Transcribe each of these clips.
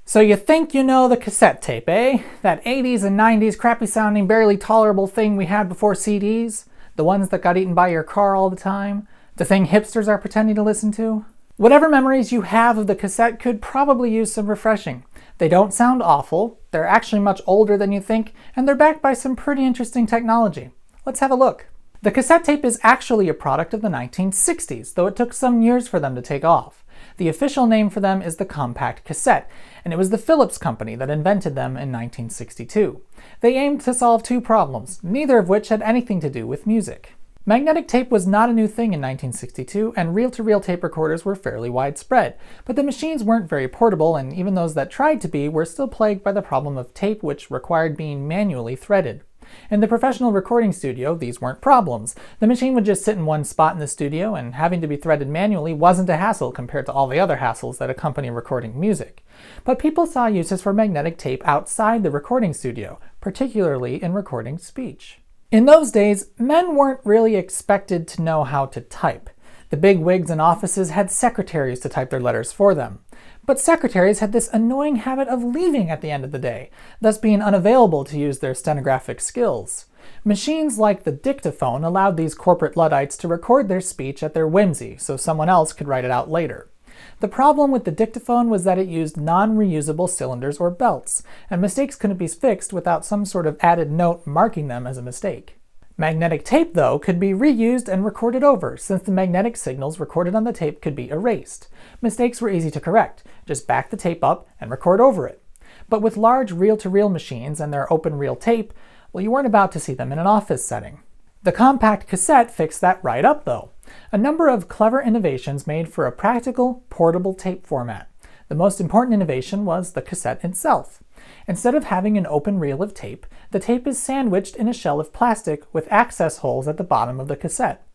So you think you know the cassette tape, eh? That 80s and 90s crappy sounding, barely tolerable thing we had before CDs? The ones that got eaten by your car all the time? The thing hipsters are pretending to listen to? Whatever memories you have of the cassette could probably use some refreshing. They don't sound awful, they're actually much older than you think, and they're backed by some pretty interesting technology. Let's have a look. The cassette tape is actually a product of the 1960s, though it took some years for them to take off. The official name for them is the Compact Cassette, and it was the Philips company that invented them in 1962. They aimed to solve two problems, neither of which had anything to do with music. Magnetic tape was not a new thing in 1962, and reel-to-reel tape recorders were fairly widespread, but the machines weren't very portable, and even those that tried to be were still plagued by the problem of tape which required being manually threaded. In the professional recording studio, these weren't problems. The machine would just sit in one spot in the studio, and having to be threaded manually wasn't a hassle compared to all the other hassles that accompany recording music. But people saw uses for magnetic tape outside the recording studio, particularly in recording speech. In those days, men weren't really expected to know how to type. The big wigs in offices had secretaries to type their letters for them. But secretaries had this annoying habit of leaving at the end of the day, thus being unavailable to use their stenographic skills. Machines like the dictaphone allowed these corporate Luddites to record their speech at their whimsy, so someone else could write it out later. The problem with the dictaphone was that it used non-reusable cylinders or belts, and mistakes couldn't be fixed without some sort of added note marking them as a mistake. Magnetic tape, though, could be reused and recorded over, since the magnetic signals recorded on the tape could be erased. Mistakes were easy to correct. Just back the tape up and record over it. But with large reel-to-reel machines and their open reel tape, well, you weren't about to see them in an office setting. The Compact Cassette fixed that right up, though. A number of clever innovations made for a practical, portable tape format. The most important innovation was the cassette itself. Instead of having an open reel of tape, the tape is sandwiched in a shell of plastic with access holes at the bottom of the cassette.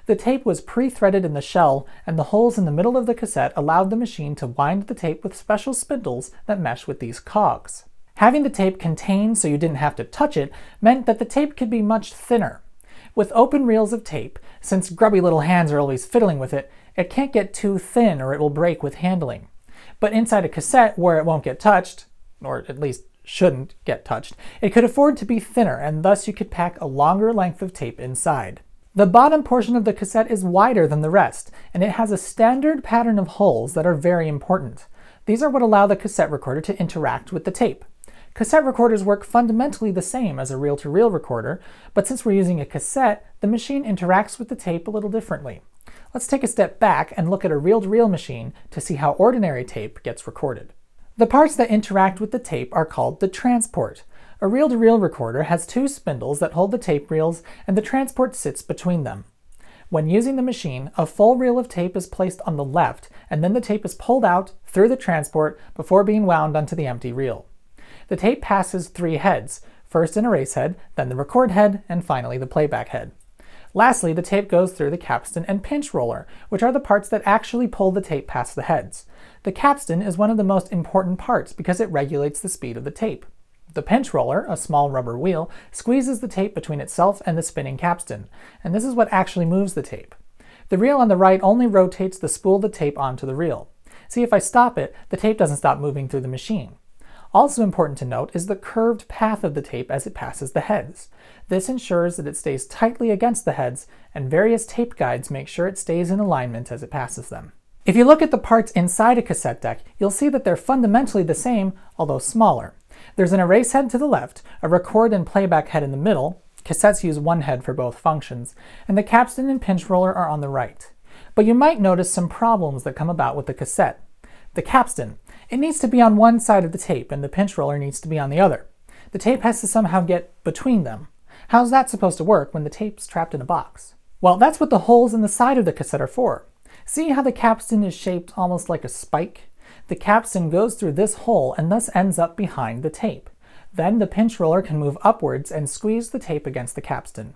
The tape was pre-threaded in the shell, and the holes in the middle of the cassette allowed the machine to wind the tape with special spindles that mesh with these cogs. Having the tape contained so you didn't have to touch it meant that the tape could be much thinner. With open reels of tape, since grubby little hands are always fiddling with it, it can't get too thin or it will break with handling. But inside a cassette where it won't get touched, or at least shouldn't get touched, it could afford to be thinner, and thus you could pack a longer length of tape inside. The bottom portion of the cassette is wider than the rest, and it has a standard pattern of holes that are very important. These are what allow the cassette recorder to interact with the tape. Cassette recorders work fundamentally the same as a reel-to-reel recorder, but since we're using a cassette, the machine interacts with the tape a little differently. Let's take a step back and look at a reel-to-reel machine to see how ordinary tape gets recorded. The parts that interact with the tape are called the transport. A reel-to-reel recorder has two spindles that hold the tape reels, and the transport sits between them. When using the machine, a full reel of tape is placed on the left, and then the tape is pulled out through the transport before being wound onto the empty reel. The tape passes three heads, first an erase head, then the record head, and finally the playback head. Lastly, the tape goes through the capstan and pinch roller, which are the parts that actually pull the tape past the heads. The capstan is one of the most important parts because it regulates the speed of the tape. The pinch roller, a small rubber wheel, squeezes the tape between itself and the spinning capstan, and this is what actually moves the tape. The reel on the right only rotates the spool of the tape onto the reel. See, if I stop it, the tape doesn't stop moving through the machine. Also important to note is the curved path of the tape as it passes the heads. This ensures that it stays tightly against the heads, and various tape guides make sure it stays in alignment as it passes them. If you look at the parts inside a cassette deck, you'll see that they're fundamentally the same, although smaller. There's an erase head to the left, a record and playback head in the middle, cassettes use one head for both functions, and the capstan and pinch roller are on the right. But you might notice some problems that come about with the cassette. The capstan. It needs to be on one side of the tape, and the pinch roller needs to be on the other. The tape has to somehow get between them. How's that supposed to work when the tape's trapped in a box? Well, that's what the holes in the side of the cassette are for. See how the capstan is shaped almost like a spike? The capstan goes through this hole and thus ends up behind the tape. Then the pinch roller can move upwards and squeeze the tape against the capstan.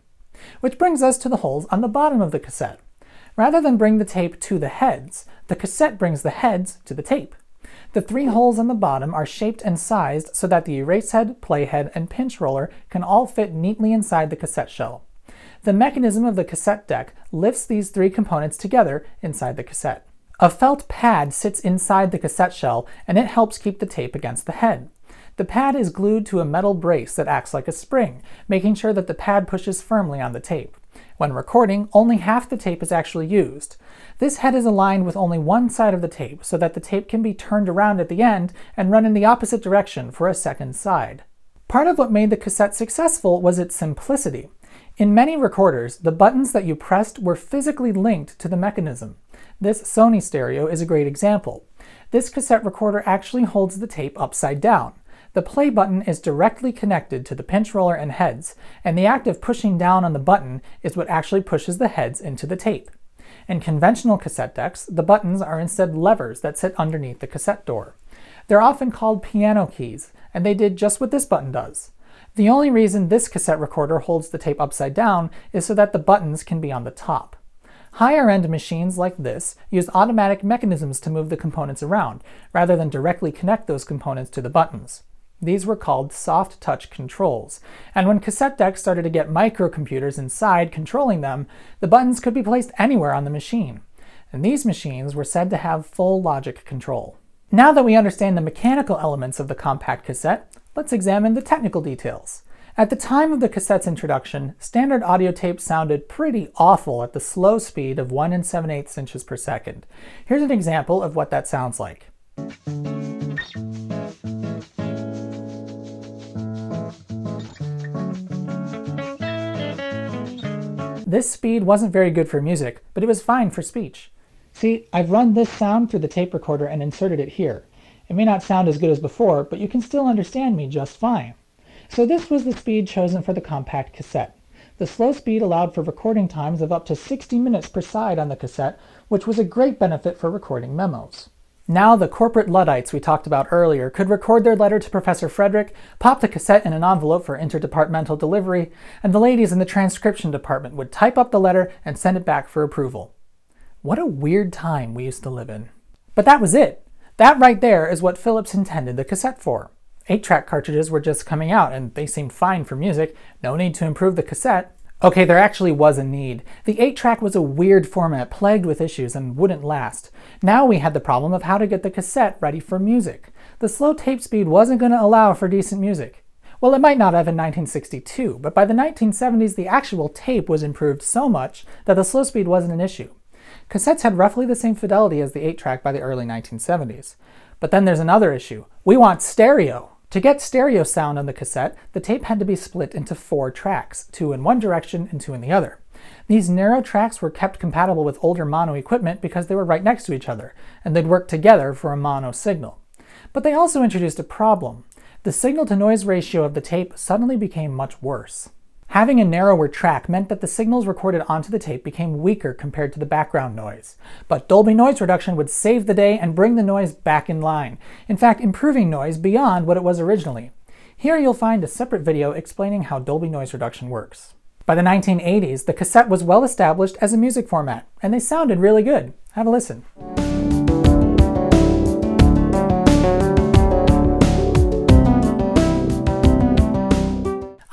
Which brings us to the holes on the bottom of the cassette. Rather than bring the tape to the heads, the cassette brings the heads to the tape. The three holes on the bottom are shaped and sized so that the erase head, playhead, and pinch roller can all fit neatly inside the cassette shell. The mechanism of the cassette deck lifts these three components together inside the cassette. A felt pad sits inside the cassette shell, and it helps keep the tape against the head. The pad is glued to a metal brace that acts like a spring, making sure that the pad pushes firmly on the tape. When recording, only half the tape is actually used. This head is aligned with only one side of the tape so that the tape can be turned around at the end and run in the opposite direction for a second side. Part of what made the cassette successful was its simplicity. In many recorders, the buttons that you pressed were physically linked to the mechanism. This Sony stereo is a great example. This cassette recorder actually holds the tape upside down. The play button is directly connected to the pinch roller and heads, and the act of pushing down on the button is what actually pushes the heads into the tape. In conventional cassette decks, the buttons are instead levers that sit underneath the cassette door. They're often called piano keys, and they did just what this button does. The only reason this cassette recorder holds the tape upside down is so that the buttons can be on the top. Higher-end machines like this use automatic mechanisms to move the components around, rather than directly connect those components to the buttons. These were called soft touch controls, and when cassette decks started to get microcomputers inside controlling them, the buttons could be placed anywhere on the machine. And these machines were said to have full logic control. Now that we understand the mechanical elements of the compact cassette, let's examine the technical details. At the time of the cassette's introduction, standard audio tape sounded pretty awful at the slow speed of 1 7/8 inches per second. Here's an example of what that sounds like. This speed wasn't very good for music, but it was fine for speech. See, I've run this sound through the tape recorder and inserted it here. It may not sound as good as before, but you can still understand me just fine. So this was the speed chosen for the compact cassette. The slow speed allowed for recording times of up to 60 minutes per side on the cassette, which was a great benefit for recording memos. Now the corporate Luddites we talked about earlier could record their letter to Professor Frederick, pop the cassette in an envelope for interdepartmental delivery, and the ladies in the transcription department would type up the letter and send it back for approval. What a weird time we used to live in. But that was it. That right there is what Philips intended the cassette for. 8-track cartridges were just coming out and they seemed fine for music, no need to improve the cassette. Okay, there actually was a need. The 8-track was a weird format plagued with issues and wouldn't last. Now we had the problem of how to get the cassette ready for music. The slow tape speed wasn't going to allow for decent music. Well, it might not have in 1962, but by the 1970s the actual tape was improved so much that the slow speed wasn't an issue. Cassettes had roughly the same fidelity as the 8-track by the early 1970s. But then there's another issue. We want stereo! To get stereo sound on the cassette, the tape had to be split into 4 tracks, 2 in one direction and 2 in the other. These narrow tracks were kept compatible with older mono equipment because they were right next to each other, and they'd work together for a mono signal. But they also introduced a problem. The signal-to-noise ratio of the tape suddenly became much worse. Having a narrower track meant that the signals recorded onto the tape became weaker compared to the background noise. But Dolby noise reduction would save the day and bring the noise back in line, in fact improving noise beyond what it was originally. Here you'll find a separate video explaining how Dolby noise reduction works. By the 1980s, the cassette was well established as a music format, and they sounded really good. Have a listen.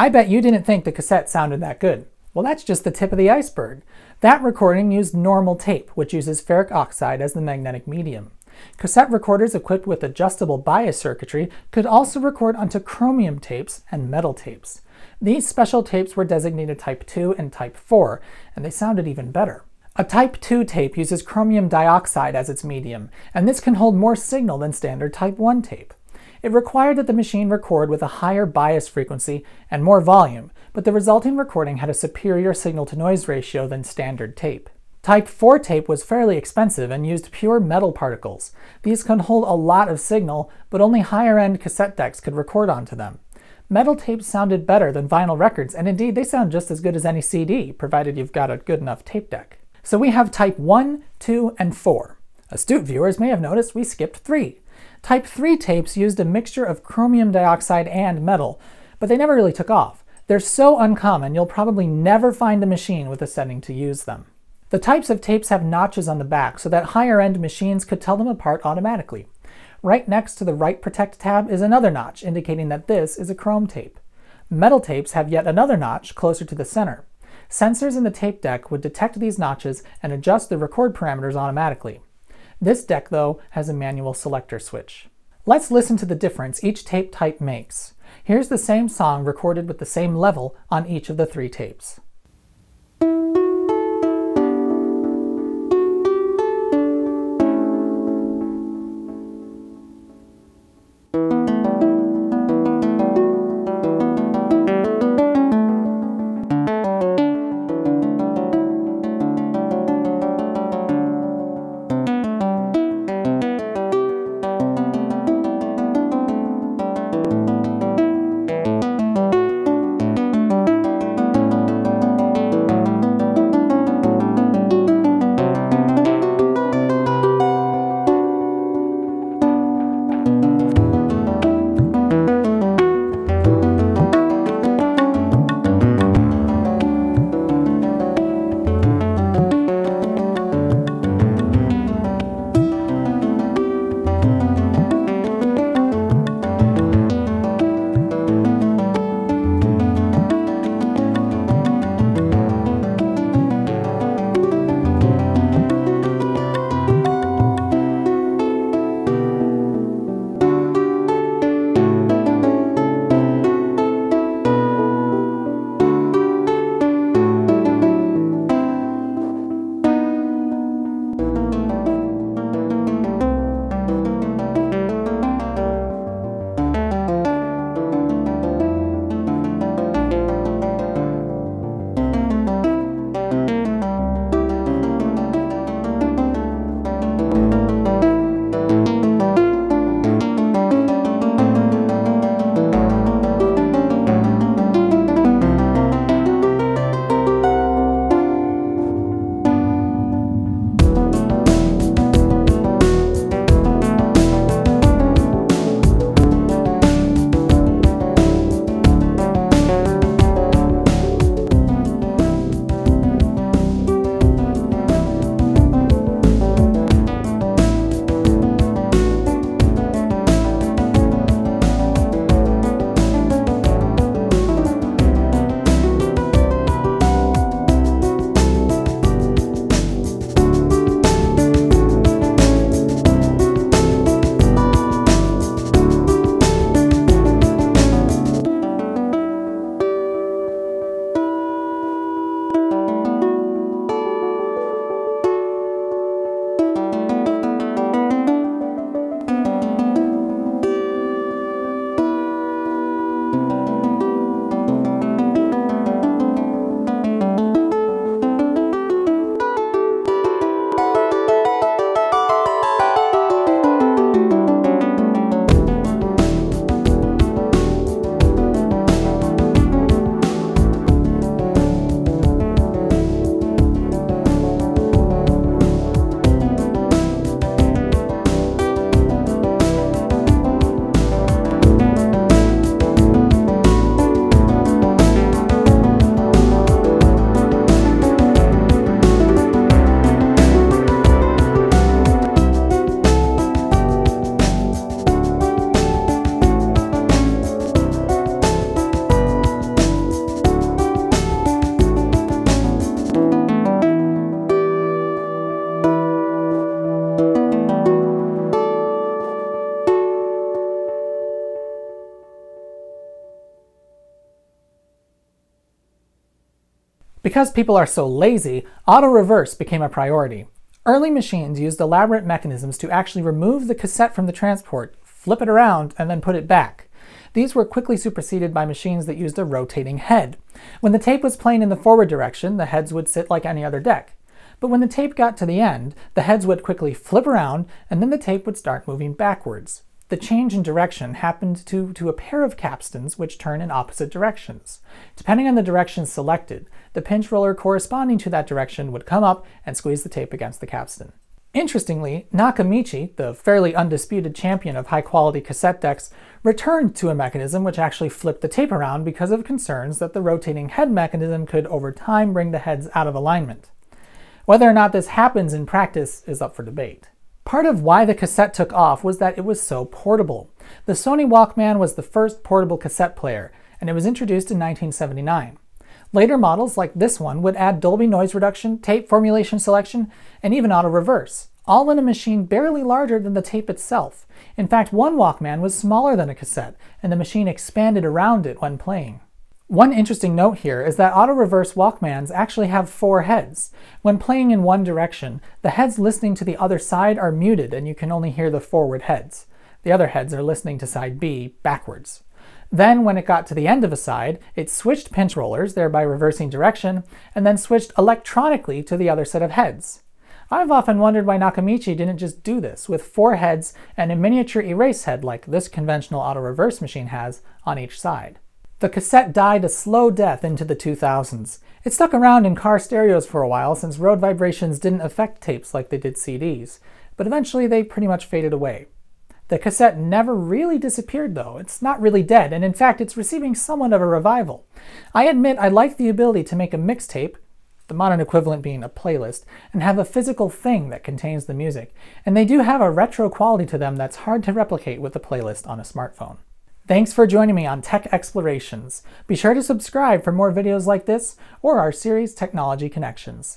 I bet you didn't think the cassette sounded that good. Well, that's just the tip of the iceberg. That recording used normal tape, which uses ferric oxide as the magnetic medium. Cassette recorders equipped with adjustable bias circuitry could also record onto chromium tapes and metal tapes. These special tapes were designated Type 2 and Type 4, and they sounded even better. A Type 2 tape uses chromium dioxide as its medium, and this can hold more signal than standard Type 1 tape. It required that the machine record with a higher bias frequency and more volume, but the resulting recording had a superior signal-to-noise ratio than standard tape. Type 4 tape was fairly expensive and used pure metal particles. These could hold a lot of signal, but only higher-end cassette decks could record onto them. Metal tapes sounded better than vinyl records, and indeed they sound just as good as any CD, provided you've got a good enough tape deck. So we have Type 1, 2, and 4. Astute viewers may have noticed we skipped 3. Type 3 tapes used a mixture of chromium dioxide and metal, but they never really took off. They're so uncommon you'll probably never find a machine with a setting to use them. The types of tapes have notches on the back so that higher-end machines could tell them apart automatically. Right next to the Write Protect tab is another notch indicating that this is a chrome tape. Metal tapes have yet another notch closer to the center. Sensors in the tape deck would detect these notches and adjust the record parameters automatically. This deck, though, has a manual selector switch. Let's listen to the difference each tape type makes. Here's the same song recorded with the same level on each of the 3 tapes. Because people are so lazy, auto-reverse became a priority. Early machines used elaborate mechanisms to actually remove the cassette from the transport, flip it around, and then put it back. These were quickly superseded by machines that used a rotating head. When the tape was playing in the forward direction, the heads would sit like any other deck. But when the tape got to the end, the heads would quickly flip around, and then the tape would start moving backwards. The change in direction happened due to a pair of capstans which turn in opposite directions. Depending on the direction selected, the pinch roller corresponding to that direction would come up and squeeze the tape against the capstan. Interestingly, Nakamichi, the fairly undisputed champion of high-quality cassette decks, returned to a mechanism which actually flipped the tape around because of concerns that the rotating head mechanism could over time bring the heads out of alignment. Whether or not this happens in practice is up for debate. Part of why the cassette took off was that it was so portable. The Sony Walkman was the first portable cassette player, and it was introduced in 1979. Later models like this one would add Dolby noise reduction, tape formulation selection, and even auto-reverse, all in a machine barely larger than the tape itself. In fact, one Walkman was smaller than a cassette, and the machine expanded around it when playing. One interesting note here is that auto-reverse Walkmans actually have 4 heads. When playing in one direction, the heads listening to the other side are muted and you can only hear the forward heads. The other heads are listening to side B backwards. Then, when it got to the end of a side, it switched pinch rollers, thereby reversing direction, and then switched electronically to the other set of heads. I've often wondered why Nakamichi didn't just do this, with 4 heads and a miniature erase head like this conventional auto-reverse machine has on each side. The cassette died a slow death into the 2000s. It stuck around in car stereos for a while since road vibrations didn't affect tapes like they did CDs, but eventually they pretty much faded away. The cassette never really disappeared though. It's not really dead, and in fact it's receiving somewhat of a revival. I admit I like the ability to make a mixtape, the modern equivalent being a playlist, and have a physical thing that contains the music, and they do have a retro quality to them that's hard to replicate with a playlist on a smartphone. Thanks for joining me on Tech Explorations. Be sure to subscribe for more videos like this or our series Technology Connections.